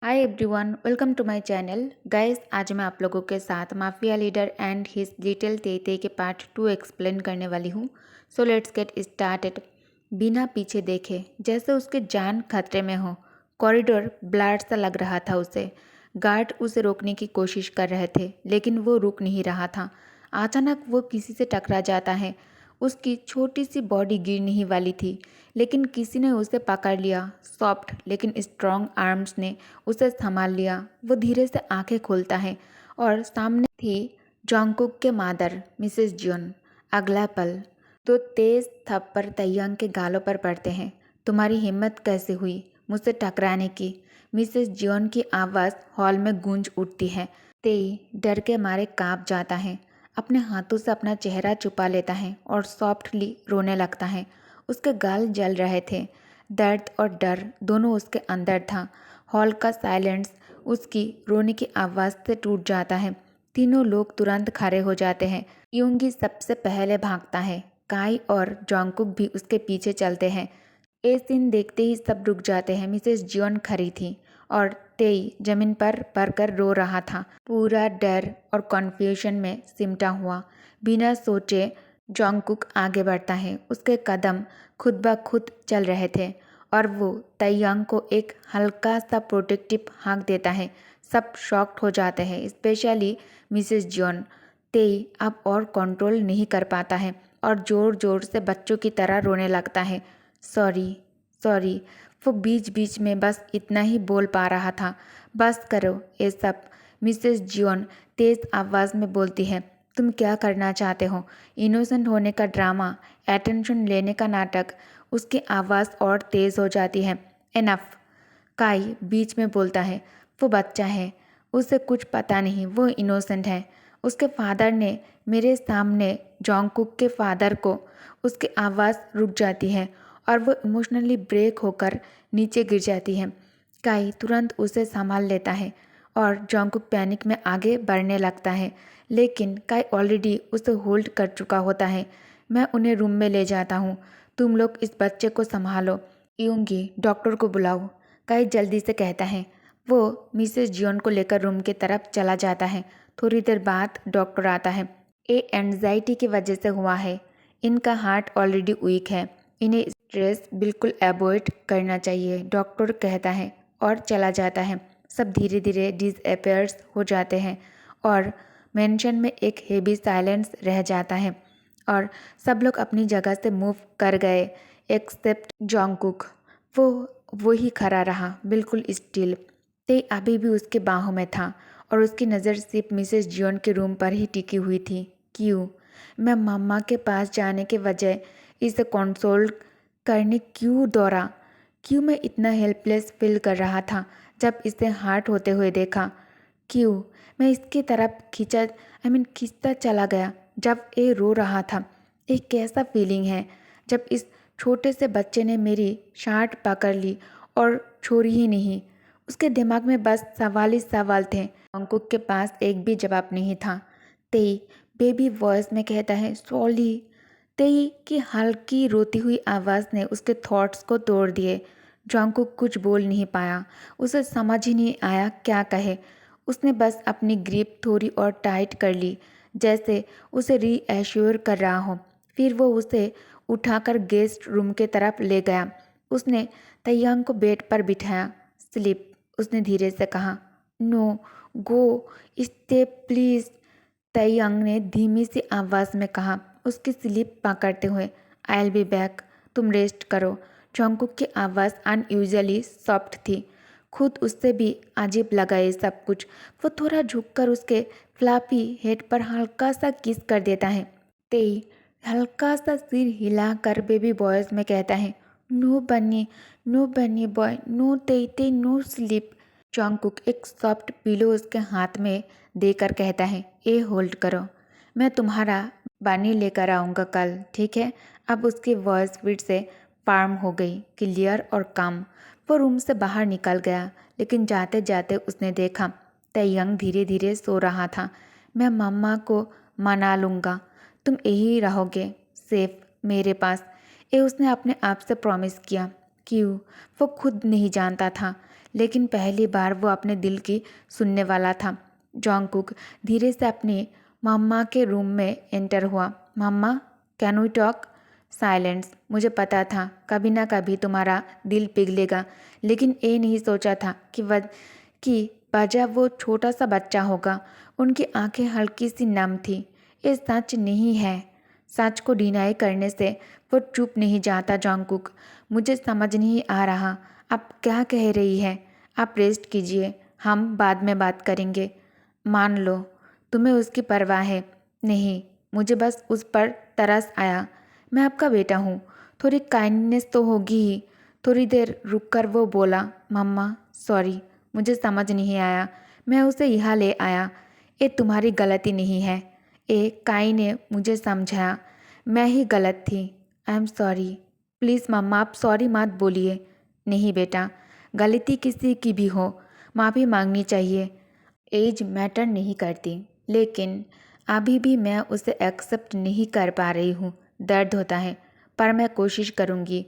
Hi everyone, welcome to my channel. Guys, आज मैं आप लोगों के साथ mafia leader and his little Tete के पार्ट 2 एक्सप्लेन करने वाली हूँ। So let's get started. बिना पीछे देखे जैसे उसकी जान खतरे में हो। कॉरिडोर ब्लर सा लग रहा था उसे। गार्ड उसे रोकने की कोशिश कर रहे थे लेकिन वो रुक नहीं रहा था। अचानक वो किसी से टकरा जाता है। उसकी छोटी सी बॉडी गिरने ही वाली थी लेकिन किसी ने उसे पकड़ लिया। सॉफ्ट लेकिन स्ट्रॉन्ग आर्म्स ने उसे संभाल लिया। वो धीरे से आंखें खोलता है और सामने थी जोंगकुक के मादर मिसेस जियोन। अगला पल तो तेज थप्पड़ तैयांग के गालों पर पड़ते हैं। तुम्हारी हिम्मत कैसे हुई मुझसे टकराने की? मिसेस जियोन की आवाज़ हॉल में गूंज उठती है। तेई डर के मारे कांप जाता है। अपने हाथों से अपना चेहरा छुपा लेता है और सॉफ्टली रोने लगता है। उसके गाल जल रहे थे। दर्द और डर दोनों उसके अंदर था। हॉल का साइलेंस उसकी रोने की आवाज़ से टूट जाता है। तीनों लोग तुरंत खड़े हो जाते हैं। यूंगी सबसे पहले भागता है। काई और जोंगकुक भी उसके पीछे चलते हैं। ये सीन देखते ही सब रुक जाते हैं। मिसेस जियोन खड़ी थी और तेई जमीन पर पड़कर रो रहा था, पूरा डर और कन्फ्यूजन में सिमटा हुआ। बिना सोचे जोंगकुक आगे बढ़ता है। उसके कदम खुद ब खुद चल रहे थे और वो तैयांग को एक हल्का सा प्रोटेक्टिव हाँक देता है। सब शॉक्ड हो जाते हैं, स्पेशली मिसेस जॉन। तेई अब और कंट्रोल नहीं कर पाता है और ज़ोर ज़ोर से बच्चों की तरह रोने लगता है। Sorry, sorry. वो बीच बीच में बस इतना ही बोल पा रहा था। बस करो ये सब, मिसेस जियोन तेज आवाज़ में बोलती है। तुम क्या करना चाहते हो? इनोसेंट होने का ड्रामा, अटेंशन लेने का नाटक। उसकी आवाज़ और तेज़ हो जाती है। एनफ, काई बीच में बोलता है। वो बच्चा है, उसे कुछ पता नहीं, वो इनोसेंट है। उसके फादर ने मेरे सामने जोंगकुक के फादर को। उसकी आवाज़ रुक जाती है और वो इमोशनली ब्रेक होकर नीचे गिर जाती है। काई तुरंत उसे संभाल लेता है और जोंगकुक पैनिक में आगे बढ़ने लगता है लेकिन काई ऑलरेडी उसे होल्ड कर चुका होता है। मैं उन्हें रूम में ले जाता हूँ, तुम लोग इस बच्चे को संभालो। यूंगी डॉक्टर को बुलाओ, काई जल्दी से कहता है। वो मिसेस जियोन को लेकर रूम की तरफ चला जाता है। थोड़ी देर बाद डॉक्टर आता है। ये एंजाइटी की वजह से हुआ है। इनका हार्ट ऑलरेडी वीक है। इन्हें स्ट्रेस बिल्कुल अवॉइड करना चाहिए, डॉक्टर कहता है और चला जाता है। सब धीरे धीरे डिसअपियर्स हो जाते हैं और मेंशन में एक हेवी साइलेंस रह जाता है और सब लोग अपनी जगह से मूव कर गए एक्सेप्ट जोंगकुक। वो ही खड़ा रहा, बिल्कुल स्टिल। ते अभी भी उसके बाहों में था और उसकी नज़र सिर्फ मिसेस जियोन के रूम पर ही टिकी हुई थी। क्यों? मैं मम्मा के पास जाने के बजाय इसे कंसोल करने क्यों दौड़ा? क्यों मैं इतना हेल्पलेस फील कर रहा था जब इसे हार्ट होते हुए देखा? क्यों मैं इसकी तरफ खींचता चला गया जब ये रो रहा था? एक कैसा फीलिंग है जब इस छोटे से बच्चे ने मेरी शार्ट पकड़ ली और छोड़ी ही नहीं। उसके दिमाग में बस सवाल ही सवाल थे। अंकुक के पास एक भी जवाब नहीं था। तेई बेबी वॉइस में कहता है, सॉली। तेई की हल्की रोती हुई आवाज़ ने उसके थॉट्स को तोड़ दिए। जॉन्गकुक कुछ बोल नहीं पाया। उसे समझ ही नहीं आया क्या कहे। उसने बस अपनी ग्रिप थोड़ी और टाइट कर ली, जैसे उसे रीएश्योर कर रहा हो। फिर वो उसे उठाकर गेस्ट रूम के तरफ ले गया। उसने तैयांग को बेड पर बिठाया। स्लीप, उसने धीरे से कहा। नो, गो, स्टे प्लीज, तैयांग ने धीमी सी आवाज़ में कहा, उसकी स्लीप पकड़ते हुए। आई विल बी बैक, तुम रेस्ट करो। जोंगकुक की आवाज़ अनयूजुअली सॉफ्ट थी। खुद उससे भी अजीब लगा ये सब कुछ। वो थोड़ा झुककर उसके फ्लफी हेड पर हल्का सा किस कर देता है। तेई हल्का सा सिर हिलाकर बेबी बॉयज में कहता है, नो बन्नी, नो बन्नी बॉय, नो तेई तेई, नो स्लीप। जोंगकुक एक सॉफ्ट पिलो उसके हाथ में देकर कहता है, ये होल्ड करो, मैं तुम्हारा बन्नी लेकर आऊँगा कल, ठीक है? अब उसकी वॉइस फिर से फार्म हो गई, क्लियर और काम। वो रूम से बाहर निकल गया लेकिन जाते जाते उसने देखा तैयंग धीरे धीरे सो रहा था। मैं मम्मा को मना लूँगा, तुम यही रहोगे सेफ मेरे पास, ये उसने अपने आप से प्रॉमिस किया। क्यों? वो खुद नहीं जानता था लेकिन पहली बार वो अपने दिल की सुनने वाला था। जॉन्गकुक धीरे से अपनी मम्मा के रूम में एंटर हुआ। मम्मा, कैन वी टॉक? साइलेंस। मुझे पता था कभी ना कभी तुम्हारा दिल पिघलेगा, लेकिन ये नहीं सोचा था कि वजह वो छोटा सा बच्चा होगा। उनकी आंखें हल्की सी नम थी। ये सच नहीं है। सच को डिनाई करने से वो चुप नहीं जाता। जॉन्गकुक, मुझे समझ नहीं आ रहा आप क्या कह रही है। आप रेस्ट कीजिए, हम बाद में बात करेंगे। मान लो तुम्हें उसकी परवाह है। नहीं, मुझे बस उस पर तरस आया। मैं आपका बेटा हूँ, थोड़ी काइंडनेस तो होगी ही। थोड़ी देर रुककर वो बोला, मम्मा सॉरी, मुझे समझ नहीं आया। मैं उसे यहाँ ले आया। ये तुम्हारी गलती नहीं है। ए काई ने मुझे समझाया। मैं ही गलत थी। I am sorry. प्लीज़ मम्मा, आप सॉरी मत बोलिए। नहीं बेटा, गलती किसी की भी हो, माफ़ी मांगनी चाहिए। एज मैटर नहीं करती, लेकिन अभी भी मैं उसे एक्सेप्ट नहीं कर पा रही हूँ। दर्द होता है, पर मैं कोशिश करूँगी।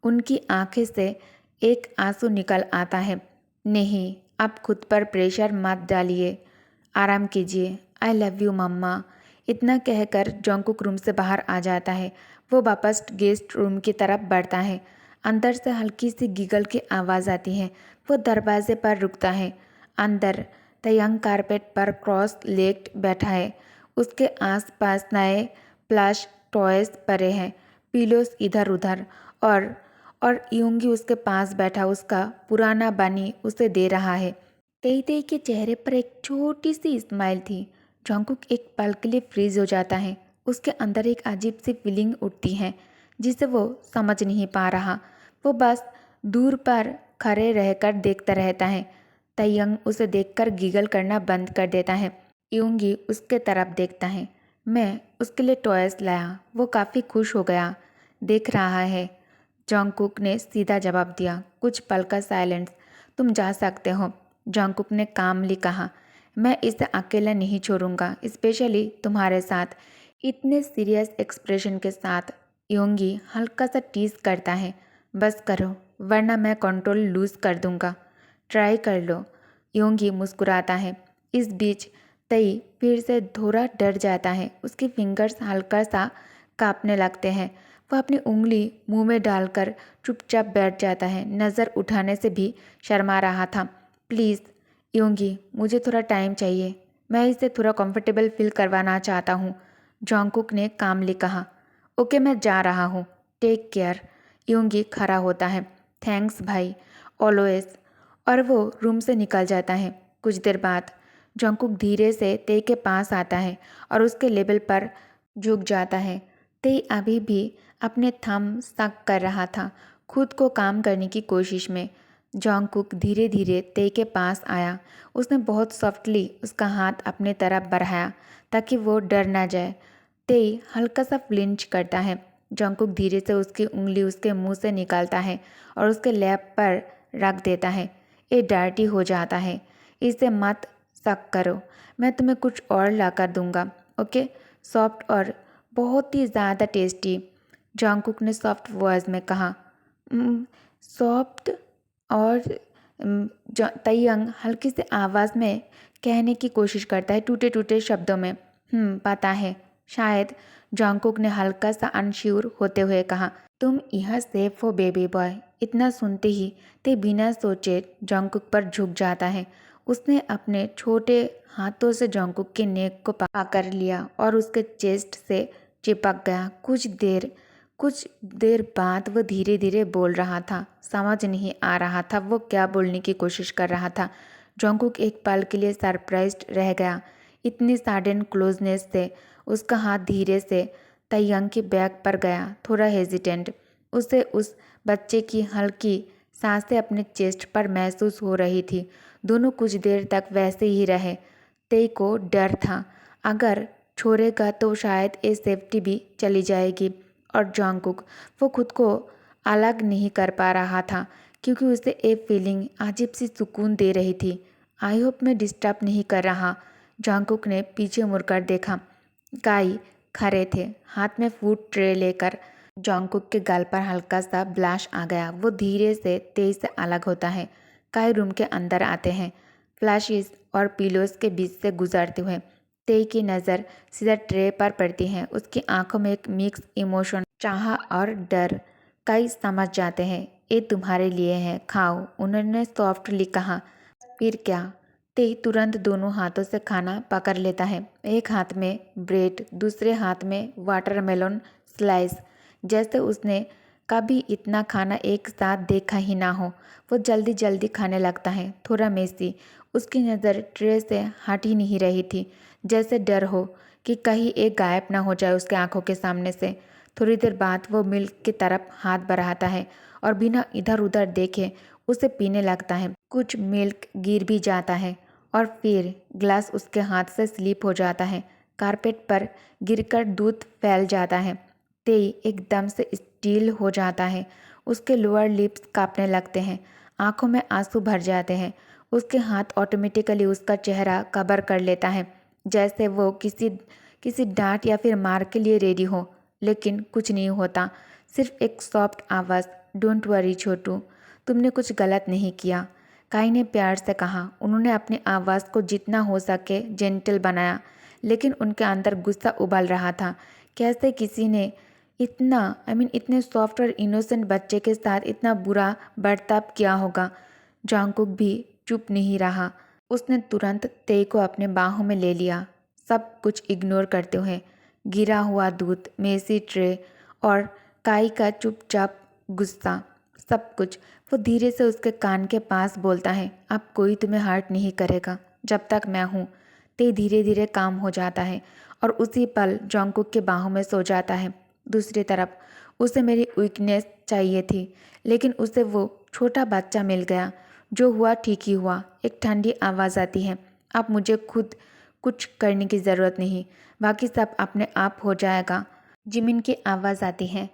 उनकी आंखें से एक आंसू निकल आता है। नहीं, आप खुद पर प्रेशर मत डालिए, आराम कीजिए। आई लव यू मम्मा। इतना कहकर जॉन्गकुक रूम से बाहर आ जाता है। वो वापस गेस्ट रूम की तरफ बढ़ता है। अंदर से हल्की सी गिगल की आवाज़ आती है। वो दरवाजे पर रुकता है। अंदर तयंग कारपेट पर क्रॉस लेग्ड बैठा है। उसके आसपास नए प्लश टॉयज पड़े हैं, पिलोस इधर उधर, और यूंगी उसके पास बैठा उसका पुराना बनी उसे दे रहा है। तेई तेई के चेहरे पर एक छोटी सी स्माइल थी। जॉन्गकुक एक पल के लिए फ्रीज हो जाता है। उसके अंदर एक अजीब सी फीलिंग उठती है जिसे वो समझ नहीं पा रहा। वो बस दूर पर खड़े रहकर देखता रहता है। तयंग उसे देखकर गिगल करना बंद कर देता है। यूंगी उसके तरफ देखता है। मैं उसके लिए टॉयज लाया, वो काफ़ी खुश हो गया। देख रहा है, जॉन्गकुक ने सीधा जवाब दिया। कुछ पल का साइलेंस। तुम जा सकते हो, जॉन्गकुक ने कामली कहा। मैं इसे अकेला नहीं छोड़ूंगा, स्पेशली तुम्हारे साथ। इतने सीरियस एक्सप्रेशन के साथ योंगी हल्का सा टीज करता है। बस करो, वरना मैं कंट्रोल लूज कर दूंगा। ट्राई कर लो। योंगी मुस्कुराता है। इस बीच तई फिर से थोड़ा डर जाता है। उसकी फिंगर्स हल्का सा कांपने लगते हैं। वह अपनी उंगली मुंह में डालकर चुपचाप बैठ जाता है। नज़र उठाने से भी शर्मा रहा था। प्लीज़ योंगी, मुझे थोड़ा टाइम चाहिए। मैं इसे थोड़ा कंफर्टेबल फील करवाना चाहता हूँ, जॉन्गकुक ने कामली कहा। ओके, मैं जा रहा हूँ। Take care. योंगी खड़ा होता है। थैंक्स भाई, ऑलवेज। और वो रूम से निकल जाता है। कुछ देर बाद जॉन्गकुक धीरे से ते के पास आता है और उसके लेवल पर झुक जाता है। ते अभी भी अपने थंब सक कर रहा था, खुद को काम करने की कोशिश में। जॉन्गकुक धीरे धीरे ते के पास आया। उसने बहुत सॉफ्टली उसका हाथ अपने तरफ बढ़ाया ताकि वो डर ना जाए। ते हल्का सा फ्लिंच करता है। जॉन्गकुक धीरे से उसकी उंगली उसके मुंह से निकालता है और उसके लैप पर रख देता है। ये डर्टी हो जाता है, इसे मत शक करो। मैं तुम्हें कुछ और ला कर दूंगा, ओके? सॉफ्ट और बहुत ही ज़्यादा टेस्टी, जॉन्गकुक ने सॉफ्ट वॉइस में कहा। सॉफ्ट और तयंग हल्की सी आवाज़ में कहने की कोशिश करता है, टूटे टूटे शब्दों में। पता है, शायद, जॉन्गकुक ने हल्का सा अनश्योर होते हुए कहा। तुम यहाँ सेफ हो बेबी बॉय। इतना सुनते ही ते बिना सोचे जॉन्गकुक पर झुक जाता है। उसने अपने छोटे हाथों से जॉन्गकुक के नेक को पकड़ लिया और उसके चेस्ट से चिपक गया। कुछ देर बाद वो धीरे धीरे बोल रहा था। समझ नहीं आ रहा था वो क्या बोलने की कोशिश कर रहा था। जॉन्गकुक एक पल के लिए सरप्राइज्ड रह गया। इतनी सडन क्लोजनेस से उसका हाथ धीरे से तयंग के बैक पर गया, थोड़ा हेजिटेंट। उसे उस बच्चे की हल्की सांसें अपने चेस्ट पर महसूस हो रही थी। दोनों कुछ देर तक वैसे ही रहे। तेई को डर था, अगर छोड़ेगा तो शायद ये सेफ्टी भी चली जाएगी। और जॉन्गकुक, वो खुद को अलग नहीं कर पा रहा था क्योंकि उसे एक फीलिंग अजीब सी सुकून दे रही थी। आई होप मैं डिस्टर्ब नहीं कर रहा। जॉन्गकुक ने पीछे मुड़कर देखा। काई खड़े थे, हाथ में फूड ट्रे लेकर। जॉन्गकुक के गाल पर हल्का सा ब्लश आ गया। वो धीरे से तेज से अलग होता है। काई रूम के अंदर आते हैं, फ्लैशेस और पिलोस के बीच से गुजरते हुए। तेई की नज़र सीधा ट्रे पर पड़ती है। उसकी आंखों में एक मिक्स इमोशन, चाह और डर। काई समझ जाते हैं, ये तुम्हारे लिए है, खाओ, उन्होंने सॉफ्टली कहा। फिर क्या? तेई तुरंत दोनों हाथों से खाना पकड़ लेता है। एक हाथ में ब्रेड, दूसरे हाथ में वाटरमेलन स्लाइस। जैसे उसने कभी इतना खाना एक साथ देखा ही ना हो। वो जल्दी जल्दी खाने लगता है, थोड़ा मेसी। उसकी नज़र ट्रे से हट ही नहीं रही थी, जैसे डर हो कि कहीं एक गायब ना हो जाए उसके आंखों के सामने से। थोड़ी देर बाद वो मिल्क की तरफ हाथ बढ़ाता है और बिना इधर उधर देखे उसे पीने लगता है। कुछ मिल्क गिर भी जाता है और फिर ग्लास उसके हाथ से स्लिप हो जाता है। कारपेट पर गिरकर दूध फैल जाता है। तेई एकदम से स्टील हो जाता है। उसके लोअर लिप्स कांपने लगते हैं, आंखों में आंसू भर जाते हैं। उसके हाथ ऑटोमेटिकली उसका चेहरा कवर कर लेता है, जैसे वो किसी किसी डांट या फिर मार के लिए रेडी हो। लेकिन कुछ नहीं होता, सिर्फ एक सॉफ्ट आवाज़, डोंट वरी छोटू, तुमने कुछ गलत नहीं किया, काई ने प्यार से कहा। उन्होंने अपनी आवाज़ को जितना हो सके जेंटल बनाया, लेकिन उनके अंदर गुस्सा उबल रहा था। कैसे किसी ने इतने सॉफ्ट और इनोसेंट बच्चे के साथ इतना बुरा बर्ताव किया होगा। जांगकुक भी चुप नहीं रहा। उसने तुरंत तेई को अपने बाहों में ले लिया, सब कुछ इग्नोर करते हुए। गिरा हुआ दूध, मेसी ट्रे और काई का चुपचाप गुस्सा, सब कुछ। वो धीरे से उसके कान के पास बोलता है, अब कोई तुम्हें हर्ट नहीं करेगा जब तक मैं हूँ। तेई धीरे धीरे काम हो जाता है और उसी पल जांगकुक के बाहों में सो जाता है। दूसरी तरफ उसे मेरी वीकनेस चाहिए थी, लेकिन उसे वो छोटा बच्चा मिल गया। जो हुआ ठीक ही हुआ। एक ठंडी आवाज़ आती है, अब मुझे खुद कुछ करने की ज़रूरत नहीं, बाकी सब अपने आप हो जाएगा। जिमिन की आवाज़ आती है,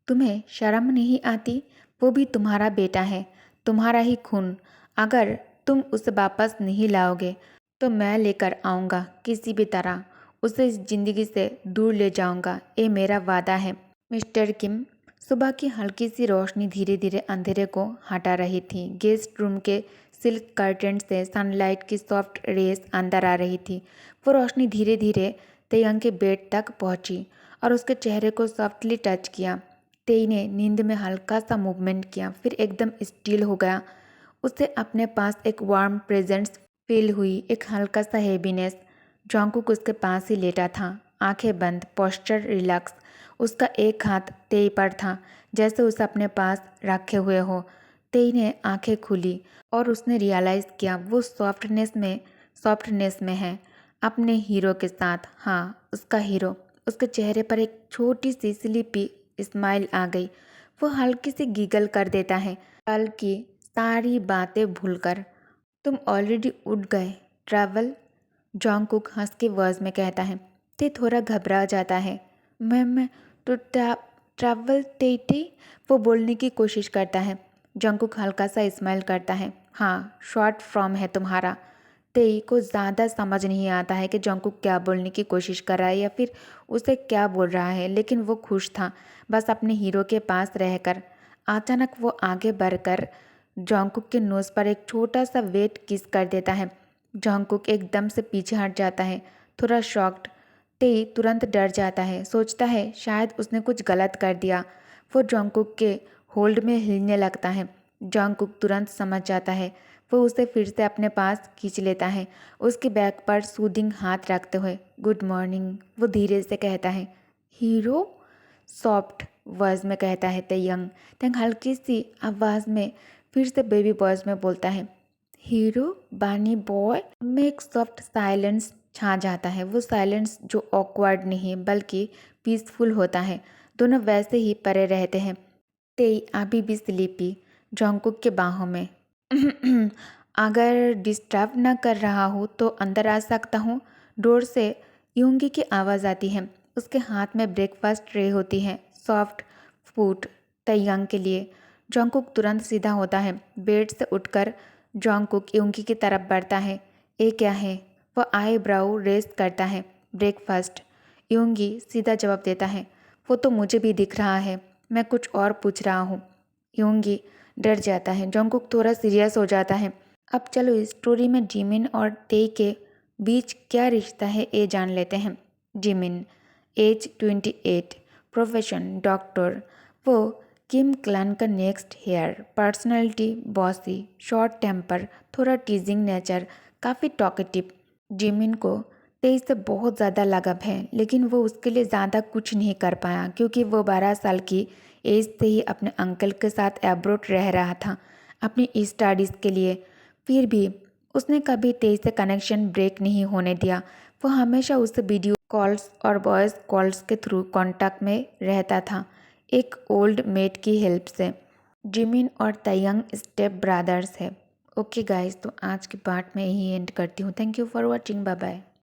तुम्हें शर्म नहीं आती? वो भी तुम्हारा बेटा है, तुम्हारा ही खून। अगर तुम उसे वापस नहीं लाओगे तो मैं लेकर आऊँगा, किसी भी तरह उसे इस जिंदगी से दूर ले जाऊँगा, ये मेरा वादा है। मिस्टर किम। सुबह की हल्की सी रोशनी धीरे धीरे अंधेरे को हटा रही थी। गेस्ट रूम के सिल्क कर्टन से सनलाइट की सॉफ्ट रेस अंदर आ रही थी। वो रोशनी धीरे धीरे तेयंग के बेड तक पहुंची और उसके चेहरे को सॉफ्टली टच किया। तेई ने नींद में हल्का सा मूवमेंट किया, फिर एकदम स्टिल हो गया। उसे अपने पास एक वार्म प्रेजेंस फील हुई, एक हल्का सा हैवीनेस। जांगकुक उसके पास ही लेटा था, आंखें बंद, पोस्चर रिलैक्स। उसका एक हाथ तेई पर था, जैसे उसे अपने पास रखे हुए हो। तेई ने आंखें खुली और उसने रियलाइज़ किया वो सॉफ्टनेस में है, अपने हीरो के साथ। हाँ, उसका हीरो। उसके चेहरे पर एक छोटी सी स्लीपी स्माइल आ गई। वो हल्की सी गीगल कर देता है, कल की सारी बातें भूलकर। तुम ऑलरेडी उठ गए? ट्रैवल? जॉन्गकुक हंस के वर्ज में कहता है। ते थोड़ा घबरा जाता है। मैं तो ट्रैवल तेती, वो बोलने की कोशिश करता है। जॉन्गकुक हल्का सा स्माइल करता है। हाँ, शॉर्ट फॉर्म है तुम्हारा। तेई को ज़्यादा समझ नहीं आता है कि जॉन्गकुक क्या बोलने की कोशिश कर रहा है या फिर उसे क्या बोल रहा है, लेकिन वो खुश था बस अपने हीरो के पास रहकर। अचानक वो आगे बढ़कर जॉन्गकुक के नोज़ पर एक छोटा सा वेट किस कर देता है। जॉन्गकुक एकदम से पीछे हट जाता है, थोड़ा शॉक्ड। तेई तुरंत डर जाता है, सोचता है शायद उसने कुछ गलत कर दिया। वो जॉन्गकुक के होल्ड में हिलने लगता है। जॉन्गकुक तुरंत समझ जाता है। वो उसे फिर से अपने पास खींच लेता है, उसके बैक पर सूदिंग हाथ रखते हुए। गुड मॉर्निंग, वो धीरे से कहता है। हीरो? सॉफ्ट वॉइस में कहता है तेयंग। तेयंग हल्की सी आवाज़ में फिर से बेबी वॉइस में बोलता है, हीरो बानी बॉय। में एक सॉफ्ट साइलेंस छा जाता है। वो साइलेंस जो ऑकवर्ड नहीं बल्कि पीसफुल होता है। दोनों वैसे ही परे रहते हैं। तेई अभी भी स्लीपी, जॉन्गकुक के बाहों में। अगर डिस्टर्ब न कर रहा हूँ तो अंदर आ सकता हूँ? डोर से यूंगी की आवाज़ आती है। उसके हाथ में ब्रेकफास्ट ट्रे होती है, सॉफ्ट फूड तेयंग के लिए। जॉन्गकुक तुरंत सीधा होता है। बेड से उठकर जॉन्गकुक यूंगी की तरफ बढ़ता है। ये क्या है? वह आई ब्राउ रेस करता है। ब्रेकफास्ट। यूंगी सीधा जवाब देता है, वो तो मुझे भी दिख रहा है, मैं कुछ और पूछ रहा हूँ। यूंगी डर जाता है। जंगकुक थोड़ा सीरियस हो जाता है। अब चलो इस स्टोरी में जिमिन और तेई के बीच क्या रिश्ता है ये जान लेते हैं। जिमिन, एज 28, प्रोफेशन डॉक्टर, वो किम क्लान का next heir, personality bossy, short temper, थोड़ा टीजिंग नेचर, काफ़ी टॉकेटिव। जिमिन को तेई से बहुत ज़्यादा लगाव है, लेकिन वो उसके लिए ज़्यादा कुछ नहीं कर पाया क्योंकि वो 12 साल की एज से ही अपने अंकल के साथ एब्रोड रह रहा था अपनी स्टडीज़ के लिए। फिर भी उसने कभी तेई से कनेक्शन ब्रेक नहीं होने दिया। वो हमेशा उससे वीडियो कॉल्स और वॉइस कॉल्स के थ्रू कांटेक्ट में रहता था, एक ओल्ड मेट की हेल्प से। जिमिन और तयंग स्टेप ब्रदर्स है। ओके गाइस, तो आज के पार्ट में यही एंड करती हूँ। Thank you for watching, bye bye.